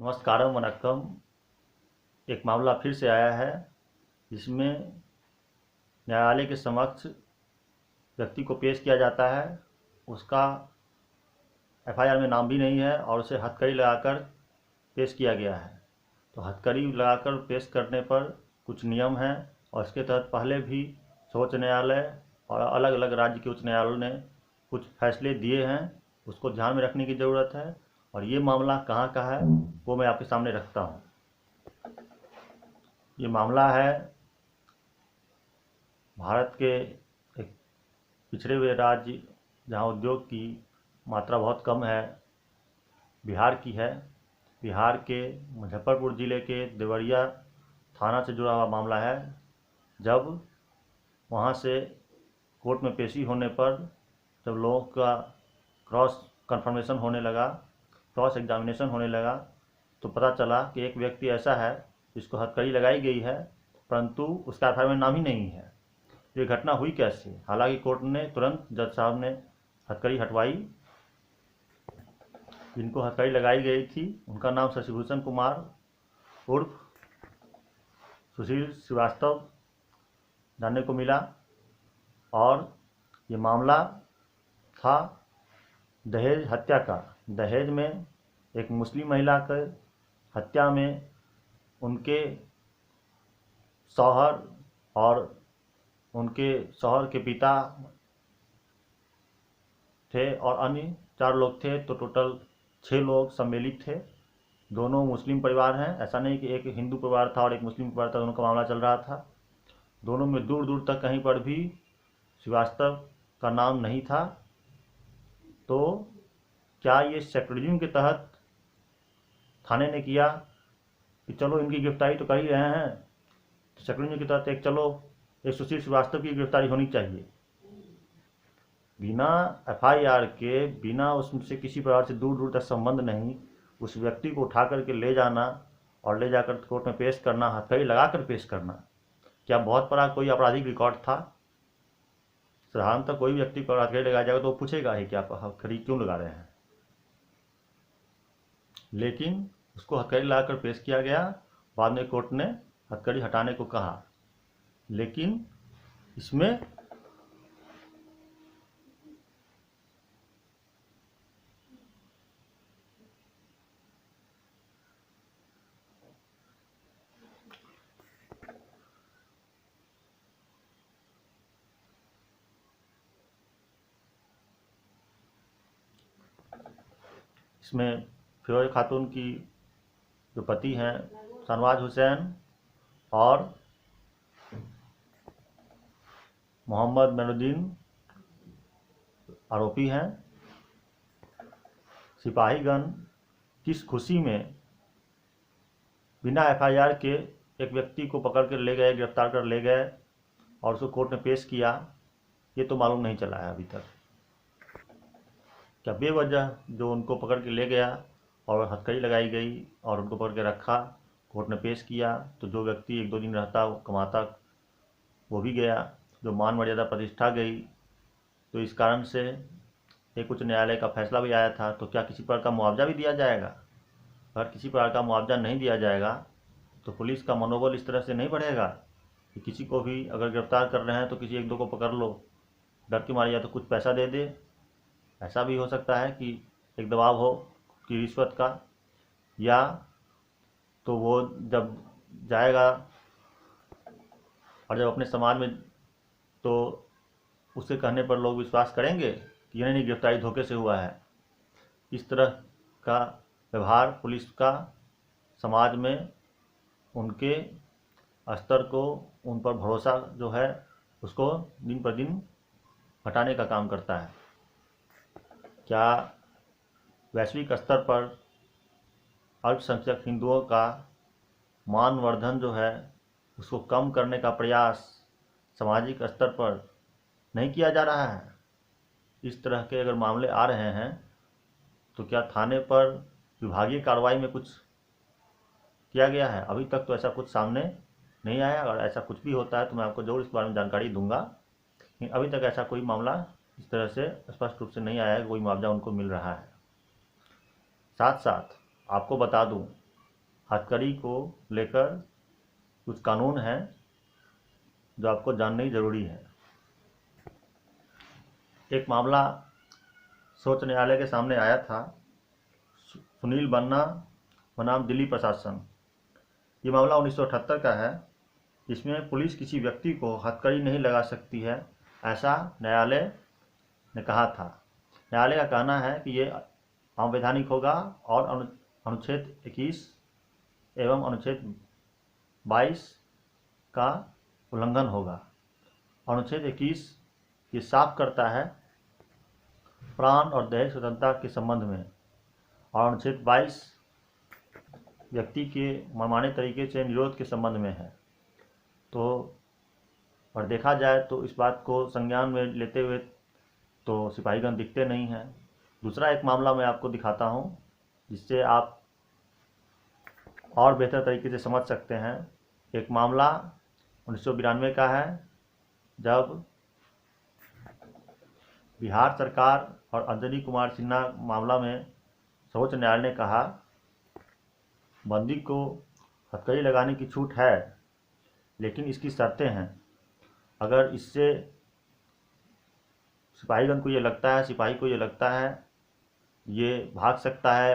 नमस्कारम वनक्कम। एक मामला फिर से आया है जिसमें न्यायालय के समक्ष व्यक्ति को पेश किया जाता है। उसका एफआईआर में नाम भी नहीं है और उसे हथकड़ी लगाकर पेश किया गया है। तो हथकड़ी लगाकर पेश करने पर कुछ नियम हैं और इसके तहत पहले भी सर्वोच्च न्यायालय और अलग अलग राज्य के उच्च न्यायालयों ने कुछ फैसले दिए हैं, उसको ध्यान में रखने की ज़रूरत है। और ये मामला कहाँ का है वो मैं आपके सामने रखता हूँ। ये मामला है भारत के एक पिछड़े हुए राज्य जहाँ उद्योग की मात्रा बहुत कम है, बिहार की है। बिहार के मुजफ्फरपुर ज़िले के देवरिया थाना से जुड़ा हुआ मामला है। जब वहाँ से कोर्ट में पेशी होने पर जब लोगों का क्रॉस कंफर्मेशन होने लगा, क्रॉस एग्जामिनेशन होने लगा, तो पता चला कि एक व्यक्ति ऐसा है जिसको हथकड़ी लगाई गई है परंतु उसका एफआईआर में नाम ही नहीं है। ये घटना हुई कैसे? हालांकि कोर्ट ने तुरंत जज साहब ने हथकड़ी हटवाई। जिनको हथकड़ी लगाई गई थी उनका नाम शशिभूषण कुमार उर्फ सुशील श्रीवास्तव जानने को मिला। और ये मामला था दहेज हत्या का। दहेज में एक मुस्लिम महिला के हत्या में उनके शौहर और उनके शौहर के पिता थे और अन्य 4 लोग थे, तो टोटल 6 लोग सम्मिलित थे। दोनों मुस्लिम परिवार हैं, ऐसा नहीं कि एक हिंदू परिवार था और एक मुस्लिम परिवार था, दोनों का मामला चल रहा था। दोनों में दूर दूर तक कहीं पर भी श्रीवास्तव का नाम नहीं था। तो क्या ये सेक्युलरिज्म के तहत थाने ने किया कि चलो इनकी गिरफ्तारी तो कर ही रहे हैं, तो सेक्युलरिज्म के तहत एक सुशील श्रीवास्तव की गिरफ्तारी होनी चाहिए। बिना एफआईआर के, बिना उससे किसी प्रकार से दूर दूर तक संबंध नहीं, उस व्यक्ति को उठा करके ले जाना और ले जाकर कोर्ट में पेश करना, हथकड़ी लगा कर पेश करना, क्या बहुत बड़ा कोई आपराधिक रिकॉर्ड था? साधारणतः कोई व्यक्ति को हथकड़ी लगाया जाएगा तो वो पूछेगा ही कि आप हथकड़ी क्यों लगा रहे हैं। लेकिन उसको हथकड़ी लगाकर पेश किया गया। बाद में कोर्ट ने हथकड़ी हटाने को कहा। लेकिन इसमें फिरोज खातून की जो पति हैं शाहनवाज हुसैन और मोहम्मद मैनुद्दीन आरोपी हैं। सिपाहीगण किस खुशी में बिना एफआईआर के एक व्यक्ति को पकड़ कर ले गए, गिरफ्तार कर ले गए और उसको कोर्ट में पेश किया, ये तो मालूम नहीं चला है अभी तक। क्या बेवजह जो उनको पकड़ के ले गया और हथकड़ी लगाई गई और उनको पकड़ के रखा, कोर्ट ने पेश किया, तो जो व्यक्ति 1-2 दिन रहता कमाता वो भी गया, जो मान मर्यादा प्रतिष्ठा गई। तो इस कारण से एक उच्च न्यायालय का फैसला भी आया था। तो क्या किसी प्रकार का मुआवजा भी दिया जाएगा? अगर किसी प्रकार का मुआवजा नहीं दिया जाएगा तो पुलिस का मनोबल इस तरह से नहीं बढ़ेगा कि किसी को भी अगर गिरफ्तार कर रहे हैं तो किसी 1-2 को पकड़ लो, डर के मारे या तो कुछ पैसा दे दे। ऐसा भी हो सकता है कि एक दबाव हो कि रिश्वत का, या तो वो जब जाएगा और जब अपने समाज में, तो उसके कहने पर लोग विश्वास करेंगे कि ये नहीं, गिरफ्तारी धोखे से हुआ है। इस तरह का व्यवहार पुलिस का समाज में उनके स्तर को, उन पर भरोसा जो है उसको दिन पर दिन घटाने का काम करता है। क्या वैश्विक स्तर पर अल्पसंख्यक हिंदुओं का मानवर्धन जो है उसको कम करने का प्रयास सामाजिक स्तर पर नहीं किया जा रहा है? इस तरह के अगर मामले आ रहे हैं तो क्या थाने पर विभागीय कार्रवाई में कुछ किया गया है? अभी तक तो ऐसा कुछ सामने नहीं आया। अगर ऐसा कुछ भी होता है तो मैं आपको जरूर इस बारे में जानकारी दूंगा, लेकिन अभी तक ऐसा कोई मामला इस तरह से स्पष्ट रूप से नहीं आया है, कोई मुआवजा उनको मिल रहा है। साथ साथ आपको बता दूं हथकड़ी को लेकर कुछ कानून हैं जो आपको जानना ही ज़रूरी है। एक मामला सर्वोच्च न्यायालय के सामने आया था। सुनील बन्ना बनाम दिल्ली प्रशासन। ये मामला 1978 का है। इसमें पुलिस किसी व्यक्ति को हथकड़ी नहीं लगा सकती है, ऐसा न्यायालय ने कहा था। न्यायालय का कहना है कि ये अवैधानिक होगा और अनुच्छेद 21 एवं अनुच्छेद 22 का उल्लंघन होगा। अनुच्छेद 21 ये साफ करता है प्राण और दैहिक स्वतंत्रता के संबंध में, और अनुच्छेद 22 व्यक्ति के मनमाने तरीके से निरोध के संबंध में है। तो और देखा जाए तो इस बात को संज्ञान में लेते हुए तो सिपाहीगण दिखते नहीं हैं। दूसरा एक मामला मैं आपको दिखाता हूं जिससे आप और बेहतर तरीके से समझ सकते हैं। एक मामला 1992 का है, जब बिहार सरकार और अंजनी कुमार सिन्हा मामला में सर्वोच्च न्यायालय ने कहा बंदी को हथकड़ी लगाने की छूट है, लेकिन इसकी शर्तें हैं। अगर इससे सिपाहीगण को ये लगता है, सिपाही को ये लगता है ये भाग सकता है,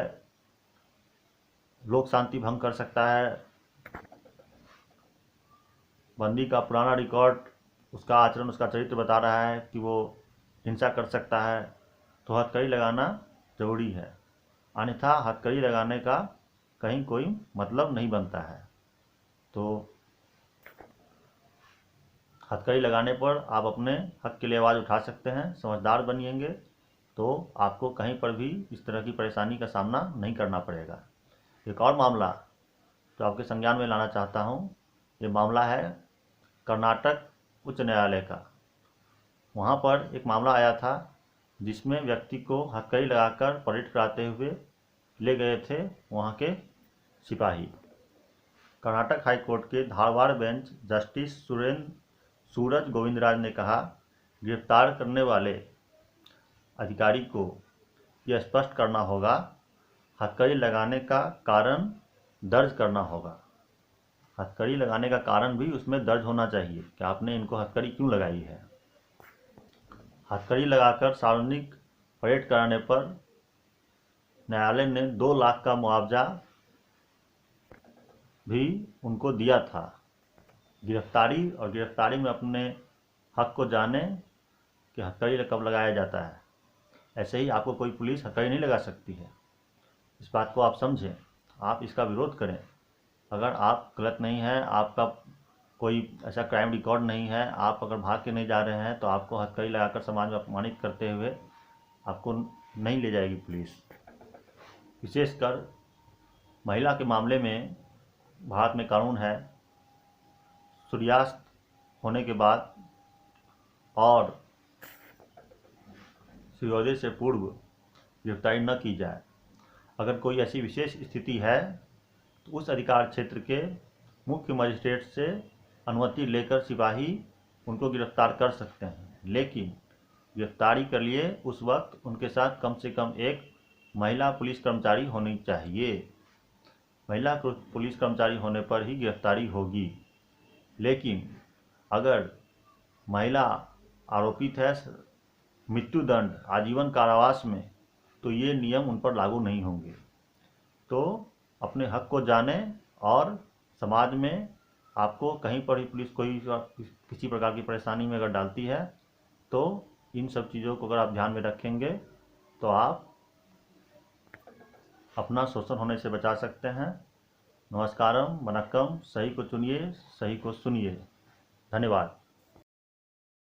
लोक शांति भंग कर सकता है, बंदी का पुराना रिकॉर्ड, उसका आचरण, उसका चरित्र बता रहा है कि वो हिंसा कर सकता है, तो हथकड़ी लगाना जरूरी है। अन्यथा हथकड़ी लगाने का कहीं कोई मतलब नहीं बनता है। तो हथकड़ी लगाने पर आप अपने हक के लिए आवाज़ उठा सकते हैं। समझदार बनिएंगे तो आपको कहीं पर भी इस तरह की परेशानी का सामना नहीं करना पड़ेगा। एक और मामला जो आपके संज्ञान में लाना चाहता हूँ, ये मामला है कर्नाटक उच्च न्यायालय का। वहाँ पर एक मामला आया था जिसमें व्यक्ति को हथकड़ी लगाकर परेड कराते हुए ले गए थे वहाँ के सिपाही। कर्नाटक हाई कोर्ट के धारवाड़ बेंच जस्टिस सूरज गोविंदराज ने कहा गिरफ्तार करने वाले अधिकारी को यह स्पष्ट करना होगा, हथकड़ी लगाने का कारण दर्ज करना होगा। हथकड़ी लगाने का कारण भी उसमें दर्ज होना चाहिए कि आपने इनको हथकड़ी क्यों लगाई है। हथकड़ी लगाकर सार्वजनिक परेड कराने पर न्यायालय ने 2 लाख का मुआवजा भी उनको दिया था। गिरफ्तारी में अपने हक को जाने कि हथकड़ी कब लगाया जाता है। ऐसे ही आपको कोई पुलिस हथकड़ी नहीं लगा सकती है। इस बात को आप समझें, आप इसका विरोध करें। अगर आप गलत नहीं हैं, आपका कोई ऐसा क्राइम रिकॉर्ड नहीं है, आप अगर भाग के नहीं जा रहे हैं, तो आपको हथकड़ी लगाकर समाज में अपमानित करते हुए आपको नहीं ले जाएगी पुलिस। विशेषकर महिला के मामले में भारत में कानून है सूर्यास्त होने के बाद और सूर्योदय से पूर्व गिरफ्तारी न की जाए। अगर कोई ऐसी विशेष स्थिति है तो उस अधिकार क्षेत्र के मुख्य मजिस्ट्रेट से अनुमति लेकर सिपाही उनको गिरफ्तार कर सकते हैं, लेकिन गिरफ्तारी के लिए उस वक्त उनके साथ कम से कम एक महिला पुलिस कर्मचारी होनी चाहिए। महिला पुलिस कर्मचारी होने पर ही गिरफ्तारी होगी। लेकिन अगर महिला आरोपित है मृत्युदंड, आजीवन कारावास में, तो ये नियम उन पर लागू नहीं होंगे। तो अपने हक को जानें और समाज में आपको कहीं पर ही पुलिस कोई किसी प्रकार की परेशानी में अगर डालती है तो इन सब चीज़ों को अगर आप ध्यान में रखेंगे तो आप अपना शोषण होने से बचा सकते हैं। नमस्कारम, वनक्कम। सही को चुनिए, सही को सुनिए। धन्यवाद।